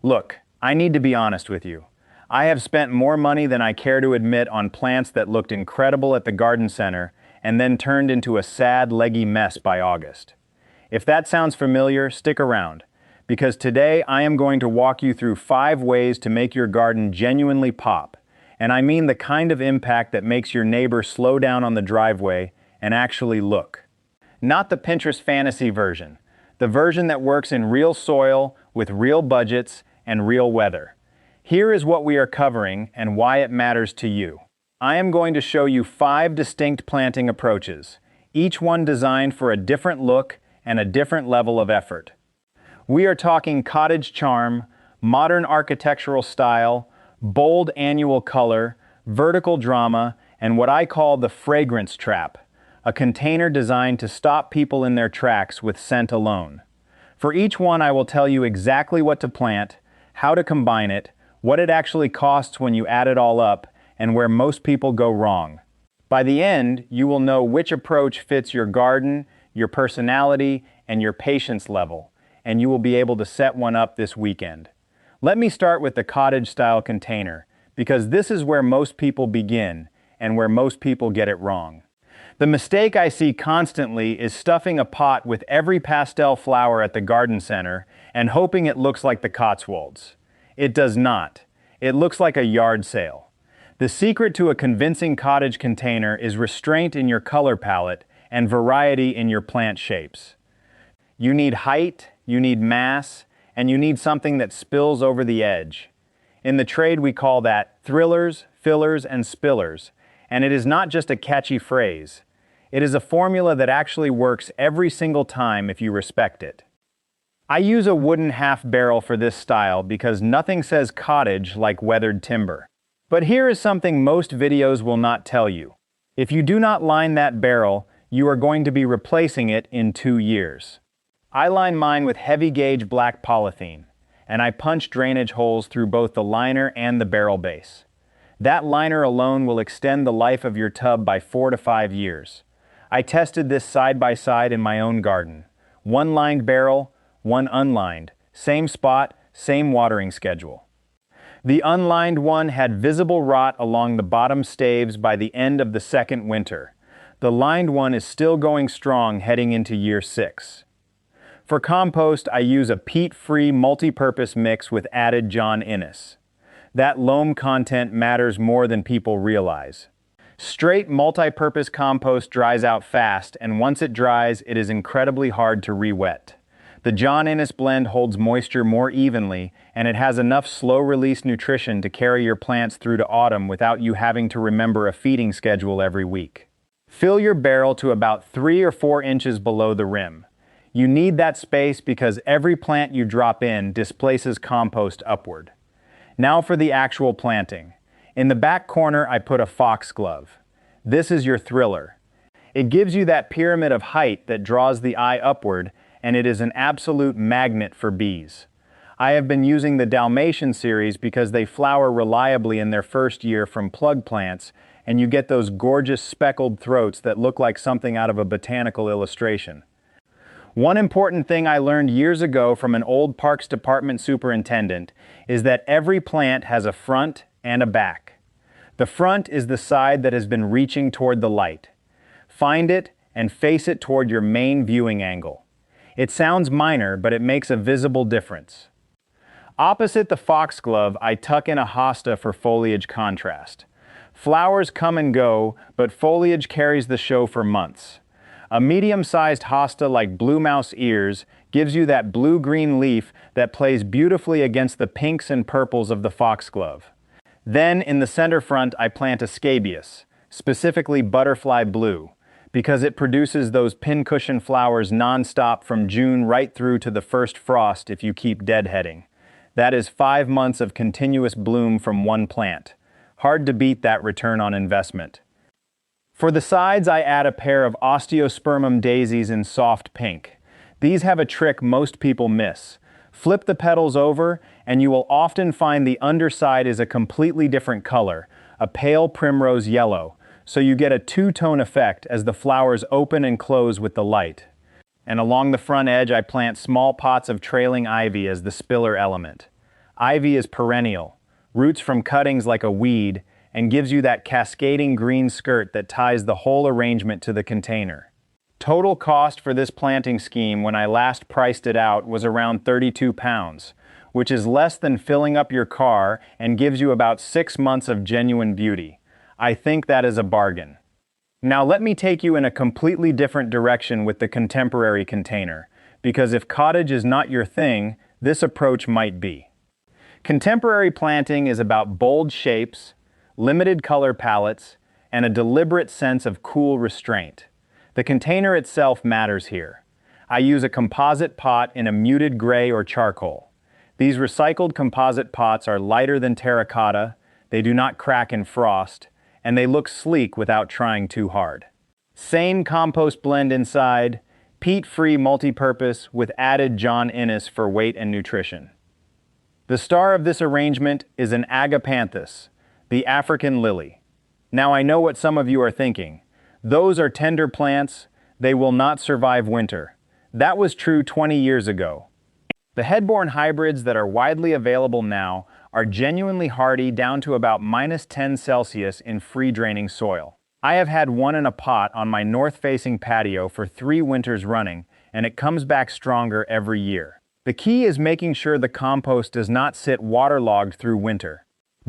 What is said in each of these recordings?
Look, I need to be honest with you. I have spent more money than I care to admit on plants that looked incredible at the garden center and then turned into a sad, leggy mess by August. If that sounds familiar, stick around, because today I am going to walk you through 5 ways to make your garden genuinely pop, and I mean the kind of impact that makes your neighbor slow down on the driveway and actually look. Not the Pinterest fantasy version, the version that works in real soil, with real budgets, and real weather. Here is what we are covering and why it matters to you. I am going to show you 5 distinct planting approaches, each one designed for a different look and a different level of effort. We are talking cottage charm, modern architectural style, bold annual color, vertical drama, and what I call the fragrance trap, a container designed to stop people in their tracks with scent alone. For each one, I will tell you exactly what to plant, how to combine it, what it actually costs when you add it all up, and where most people go wrong. By the end, you will know which approach fits your garden, your personality, and your patience level, and you will be able to set one up this weekend. Let me start with the cottage-style container, because this is where most people begin, and where most people get it wrong. The mistake I see constantly is stuffing a pot with every pastel flower at the garden center and hoping it looks like the Cotswolds. It does not. It looks like a yard sale. The secret to a convincing cottage container is restraint in your color palette and variety in your plant shapes. You need height, you need mass, and you need something that spills over the edge. In the trade we call that thrillers, fillers, and spillers, and it is not just a catchy phrase. It is a formula that actually works every single time if you respect it. I use a wooden half barrel for this style because nothing says cottage like weathered timber. But here is something most videos will not tell you. If you do not line that barrel, you are going to be replacing it in 2 years. I line mine with heavy gauge black polythene, and I punch drainage holes through both the liner and the barrel base. That liner alone will extend the life of your tub by 4 to 5 years. I tested this side by side in my own garden. 1 lined barrel, 1 unlined, same spot, same watering schedule. The unlined one had visible rot along the bottom staves by the end of the 2nd winter. The lined one is still going strong heading into year 6. For compost, I use a peat-free multi-purpose mix with added John Innes. That loam content matters more than people realize. Straight multi-purpose compost dries out fast, and once it dries, it is incredibly hard to re-wet. The John Innes blend holds moisture more evenly, and it has enough slow-release nutrition to carry your plants through to autumn without you having to remember a feeding schedule every week. Fill your barrel to about 3 or 4 inches below the rim. You need that space because every plant you drop in displaces compost upward. Now for the actual planting. In the back corner, I put a foxglove. This is your thriller. It gives you that pyramid of height that draws the eye upward, and it is an absolute magnet for bees. I have been using the Dalmatian series because they flower reliably in their first year from plug plants, and you get those gorgeous speckled throats that look like something out of a botanical illustration. One important thing I learned years ago from an old Parks Department superintendent is that every plant has a front and a back. The front is the side that has been reaching toward the light. Find it and face it toward your main viewing angle. It sounds minor, but it makes a visible difference. Opposite the foxglove, I tuck in a hosta for foliage contrast. Flowers come and go, but foliage carries the show for months. A medium-sized hosta like blue mouse ears gives you that blue-green leaf that plays beautifully against the pinks and purples of the foxglove. Then, in the center front, I plant a scabious, specifically butterfly blue, because it produces those pincushion flowers non-stop from June right through to the first frost if you keep deadheading. That is 5 months of continuous bloom from one plant. Hard to beat that return on investment. For the sides, I add a pair of osteospermum daisies in soft pink. These have a trick most people miss. Flip the petals over, and you will often find the underside is a completely different color, a pale primrose yellow, so you get a two-tone effect as the flowers open and close with the light. And along the front edge, I plant small pots of trailing ivy as the spiller element. Ivy is perennial, roots from cuttings like a weed, and gives you that cascading green skirt that ties the whole arrangement to the container. Total cost for this planting scheme when I last priced it out was around £32, which is less than filling up your car and gives you about 6 months of genuine beauty. I think that is a bargain. Now let me take you in a completely different direction with the contemporary container, because if cottage is not your thing, this approach might be. Contemporary planting is about bold shapes, limited color palettes, and a deliberate sense of cool restraint. The container itself matters here. I use a composite pot in a muted gray or charcoal. These recycled composite pots are lighter than terracotta, they do not crack in frost, and they look sleek without trying too hard. Sane compost blend inside, peat-free multipurpose with added John Innes for weight and nutrition. The star of this arrangement is an agapanthus, the African lily. Now I know what some of you are thinking. Those are tender plants, they will not survive winter. That was true 20 years ago. The headborne hybrids that are widely available now are genuinely hardy down to about -10 Celsius in free-draining soil. I have had one in a pot on my north-facing patio for 3 winters running, and it comes back stronger every year. The key is making sure the compost does not sit waterlogged through winter.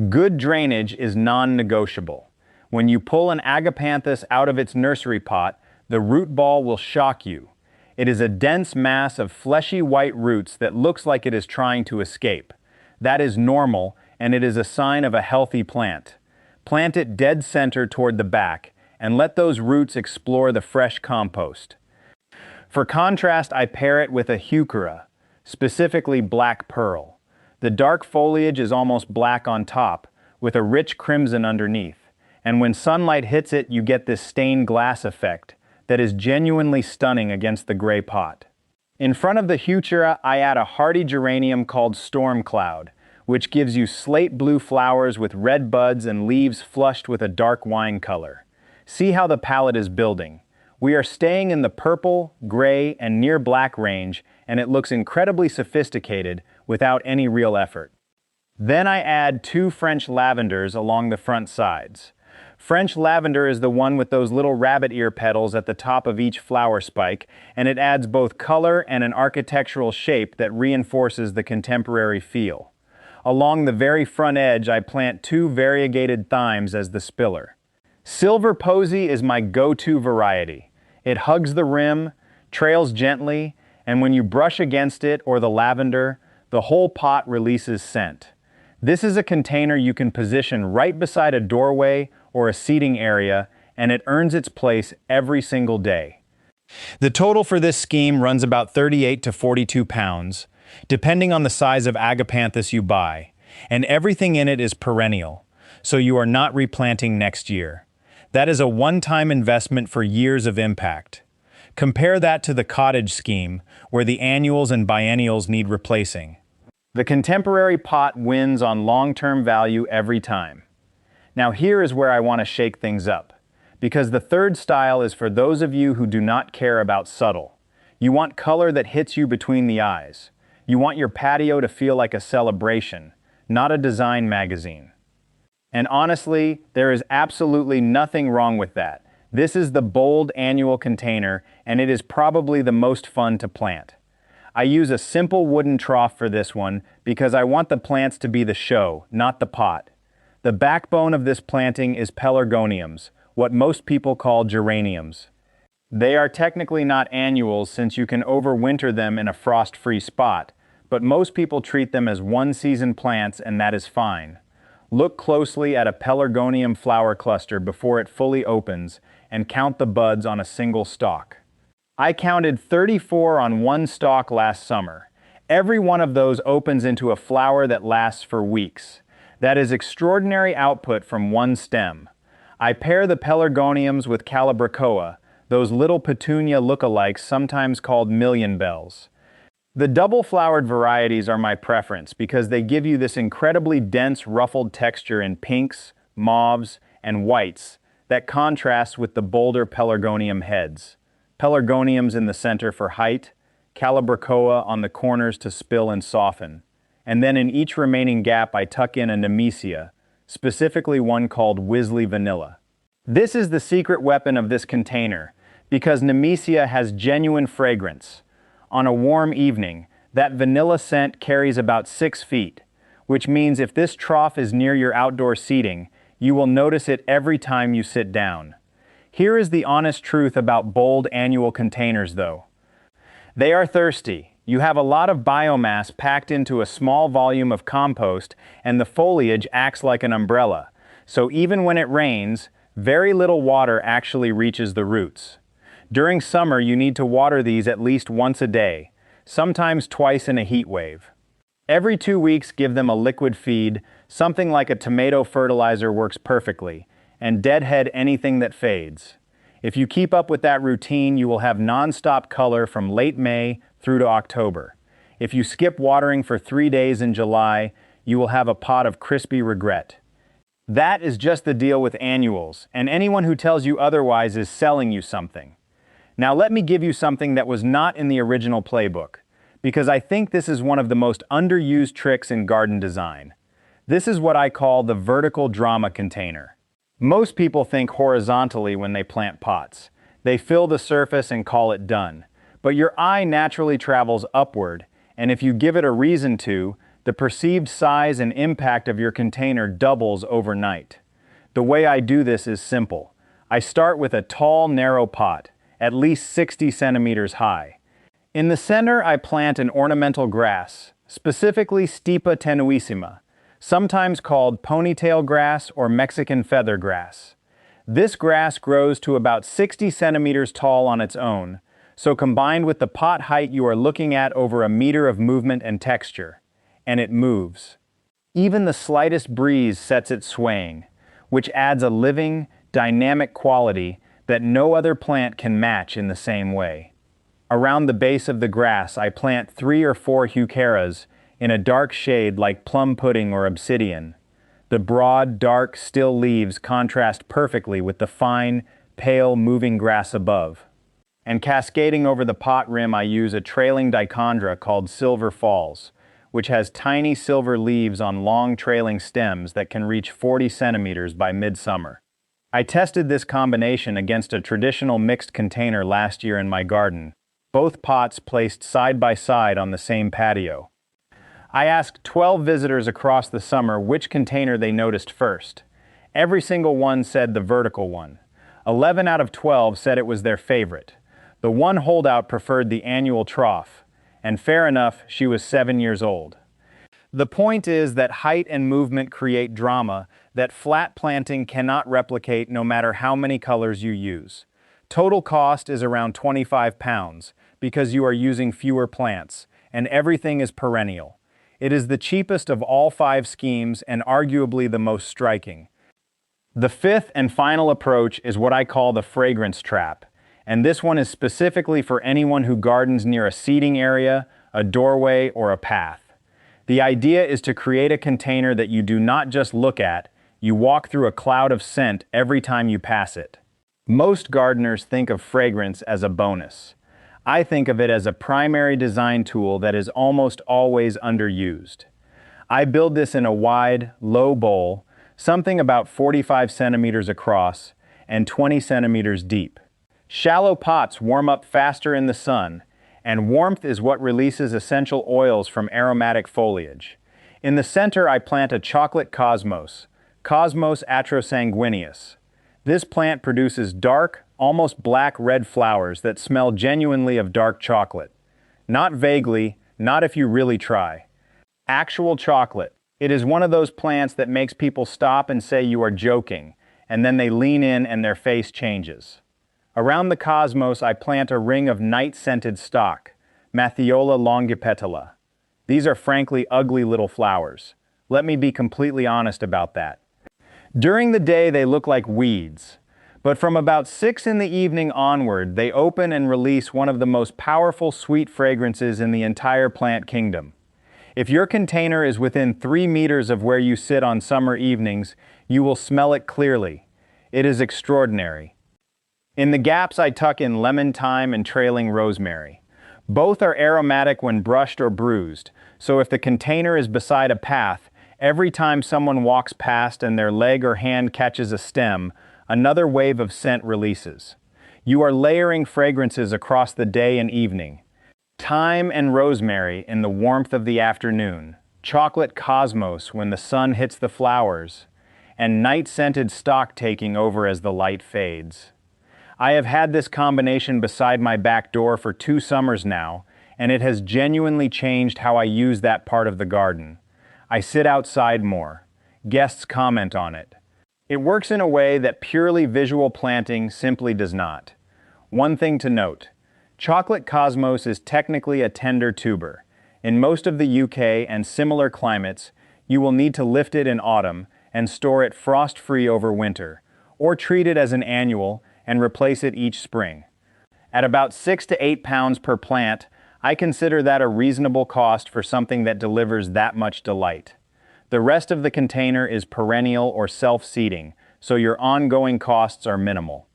Good drainage is non-negotiable. When you pull an agapanthus out of its nursery pot, the root ball will shock you. It is a dense mass of fleshy white roots that looks like it is trying to escape. That is normal, and it is a sign of a healthy plant. Plant it dead center toward the back, and let those roots explore the fresh compost. For contrast, I pair it with a heuchera, specifically black pearl. The dark foliage is almost black on top, with a rich crimson underneath, and when sunlight hits it, you get this stained glass effect that is genuinely stunning against the gray pot. In front of the heuchera, I add a hardy geranium called Storm Cloud, which gives you slate blue flowers with red buds and leaves flushed with a dark wine color. See how the palette is building. We are staying in the purple, gray, and near black range, and it looks incredibly sophisticated without any real effort. Then I add 2 French lavenders along the front sides. French lavender is the one with those little rabbit ear petals at the top of each flower spike, and it adds both color and an architectural shape that reinforces the contemporary feel. Along the very front edge, I plant 2 variegated thymes as the spiller. Silver Posy is my go-to variety. It hugs the rim, trails gently, and when you brush against it or the lavender, the whole pot releases scent. This is a container you can position right beside a doorway or a seating area, and it earns its place every single day. The total for this scheme runs about 38 to 42 pounds, depending on the size of agapanthus you buy, and everything in it is perennial, so you are not replanting next year. That is a one-time investment for years of impact. Compare that to the cottage scheme, where the annuals and biennials need replacing. The contemporary pot wins on long-term value every time. Now here is where I want to shake things up, because the third style is for those of you who do not care about subtle. You want color that hits you between the eyes. You want your patio to feel like a celebration, not a design magazine. And honestly, there is absolutely nothing wrong with that. This is the bold annual container, and it is probably the most fun to plant. I use a simple wooden trough for this one because I want the plants to be the show, not the pot. The backbone of this planting is pelargoniums, what most people call geraniums. They are technically not annuals since you can overwinter them in a frost-free spot, but most people treat them as one-season plants and that is fine. Look closely at a pelargonium flower cluster before it fully opens and count the buds on a single stalk. I counted 34 on one stalk last summer. Every one of those opens into a flower that lasts for weeks. That is extraordinary output from one stem. I pair the pelargoniums with calibrachoa, those little petunia lookalikes sometimes called million bells. The double-flowered varieties are my preference because they give you this incredibly dense ruffled texture in pinks, mauves, and whites that contrasts with the bolder pelargonium heads. Pelargoniums in the center for height, calibrachoa on the corners to spill and soften. and then in each remaining gap I tuck in a Nemesia, specifically one called Wisley Vanilla. This is the secret weapon of this container, because Nemesia has genuine fragrance. On a warm evening, that vanilla scent carries about 6 feet, which means if this trough is near your outdoor seating, you will notice it every time you sit down. Here is the honest truth about bold annual containers, though. They are thirsty. You have a lot of biomass packed into a small volume of compost, and the foliage acts like an umbrella. So even when it rains, very little water actually reaches the roots. During summer, you need to water these at least once a day, sometimes twice in a heat wave. Every 2 weeks, give them a liquid feed. Something like a tomato fertilizer works perfectly, and deadhead anything that fades. If you keep up with that routine, you will have non-stop color from late May through to October. If you skip watering for 3 days in July, you will have a pot of crispy regret. That is just the deal with annuals, and anyone who tells you otherwise is selling you something. Now let me give you something that was not in the original playbook, because I think this is one of the most underused tricks in garden design. This is what I call the vertical drama container. Most people think horizontally when they plant pots. They fill the surface and call it done. But your eye naturally travels upward, and if you give it a reason to, the perceived size and impact of your container doubles overnight. The way I do this is simple. I start with a tall, narrow pot, at least 60 centimeters high. In the center, I plant an ornamental grass, specifically Stipa tenuissima, sometimes called ponytail grass or Mexican feather grass. This grass grows to about 60 centimeters tall on its own, so combined with the pot height you are looking at over a meter of movement and texture, and it moves. Even the slightest breeze sets it swaying, which adds a living, dynamic quality that no other plant can match in the same way. Around the base of the grass, I plant 3 or 4 heucheras in a dark shade like plum pudding or obsidian. The broad, dark, still leaves contrast perfectly with the fine, pale, moving grass above. And cascading over the pot rim, I use a trailing dichondra called Silver Falls, which has tiny silver leaves on long trailing stems that can reach 40 centimeters by midsummer. I tested this combination against a traditional mixed container last year in my garden, both pots placed side by side on the same patio. I asked 12 visitors across the summer which container they noticed first. Every single one said the vertical one. 11 out of 12 said it was their favorite. The one holdout preferred the annual trough, and fair enough, she was 7 years old. The point is that height and movement create drama that flat planting cannot replicate no matter how many colors you use. Total cost is around £25 because you are using fewer plants, and everything is perennial. It is the cheapest of all 5 schemes and arguably the most striking. The fifth and final approach is what I call the fragrance trap, and this one is specifically for anyone who gardens near a seating area, a doorway, or a path. The idea is to create a container that you do not just look at, you walk through a cloud of scent every time you pass it. Most gardeners think of fragrance as a bonus. I think of it as a primary design tool that is almost always underused. I build this in a wide, low bowl, something about 45 centimeters across and 20 centimeters deep. Shallow pots warm up faster in the sun, and warmth is what releases essential oils from aromatic foliage. In the center, I plant a chocolate cosmos, Cosmos atrosanguineus. This plant produces dark, almost black red flowers that smell genuinely of dark chocolate. Not vaguely, not if you really try. Actual chocolate. It is one of those plants that makes people stop and say you are joking, and then they lean in and their face changes. Around the cosmos, I plant a ring of night-scented stock, Mathiola longipetala. These are frankly ugly little flowers. Let me be completely honest about that. During the day, they look like weeds, but from about 6 in the evening onward, they open and release one of the most powerful sweet fragrances in the entire plant kingdom. If your container is within 3 meters of where you sit on summer evenings, you will smell it clearly. It is extraordinary. In the gaps, I tuck in lemon thyme and trailing rosemary. Both are aromatic when brushed or bruised, So if the container is beside a path, every time someone walks past and their leg or hand catches a stem, another wave of scent releases. You are layering fragrances across the day and evening. Thyme and rosemary in the warmth of the afternoon, chocolate cosmos when the sun hits the flowers, and night-scented stock taking over as the light fades. I have had this combination beside my back door for 2 summers now, and it has genuinely changed how I use that part of the garden. I sit outside more. Guests comment on it. It works in a way that purely visual planting simply does not. One thing to note, chocolate cosmos is technically a tender tuber. In most of the UK and similar climates, you will need to lift it in autumn and store it frost-free over winter, or treat it as an annual and replace it each spring. At about 6 to 8 pounds per plant, I consider that a reasonable cost for something that delivers that much delight. The rest of the container is perennial or self-seeding, so your ongoing costs are minimal.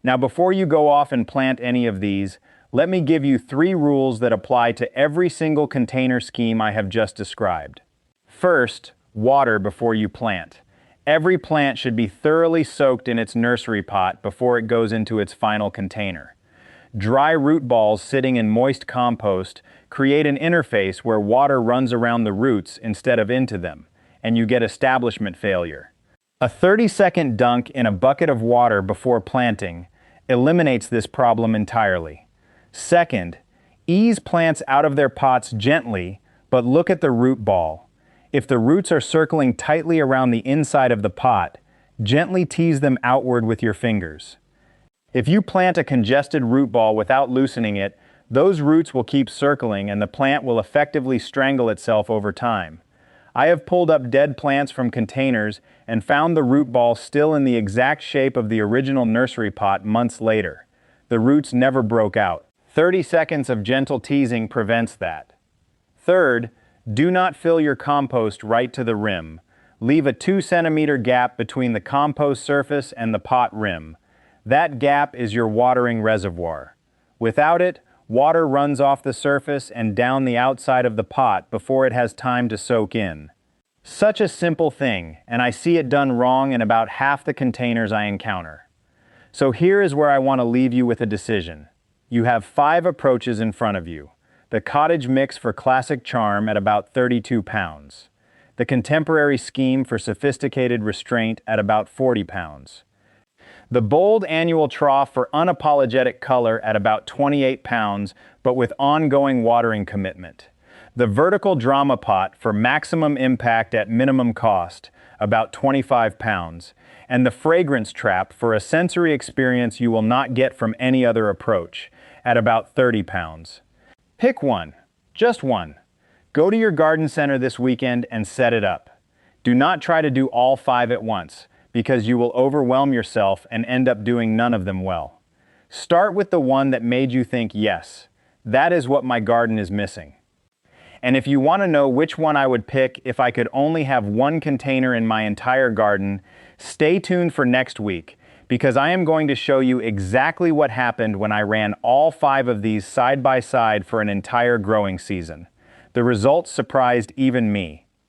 Now before you go off and plant any of these, let me give you 3 rules that apply to every single container scheme I have just described. First, water before you plant. Every plant should be thoroughly soaked in its nursery pot before it goes into its final container. Dry root balls sitting in moist compost create an interface where water runs around the roots instead of into them, and you get establishment failure. A 30-second dunk in a bucket of water before planting eliminates this problem entirely. Second, ease plants out of their pots gently, but look at the root ball. If the roots are circling tightly around the inside of the pot, gently tease them outward with your fingers. If you plant a congested root ball without loosening it, those roots will keep circling and the plant will effectively strangle itself over time. I have pulled up dead plants from containers and found the root ball still in the exact shape of the original nursery pot months later. The roots never broke out. 30 seconds of gentle teasing prevents that. Third, do not fill your compost right to the rim. Leave a 2-centimeter gap between the compost surface and the pot rim. That gap is your watering reservoir. Without it, water runs off the surface and down the outside of the pot before it has time to soak in. Such a simple thing, and I see it done wrong in about half the containers I encounter. So here is where I want to leave you with a decision. You have 5 approaches in front of you. The cottage mix for classic charm at about 32 pounds. The contemporary scheme for sophisticated restraint at about 40 pounds. The bold annual trough for unapologetic color at about 28 pounds, but with ongoing watering commitment. The vertical drama pot for maximum impact at minimum cost, about 25 pounds. And the fragrance trap for a sensory experience you will not get from any other approach, at about 30 pounds. Pick one, just one. Go to your garden center this weekend and set it up. Do not try to do all 5 at once, because you will overwhelm yourself and end up doing none of them well. Start with the one that made you think, yes, that is what my garden is missing. And if you want to know which one I would pick if I could only have one container in my entire garden, stay tuned for next week, because I am going to show you exactly what happened when I ran all 5 of these side by side for an entire growing season. The results surprised even me.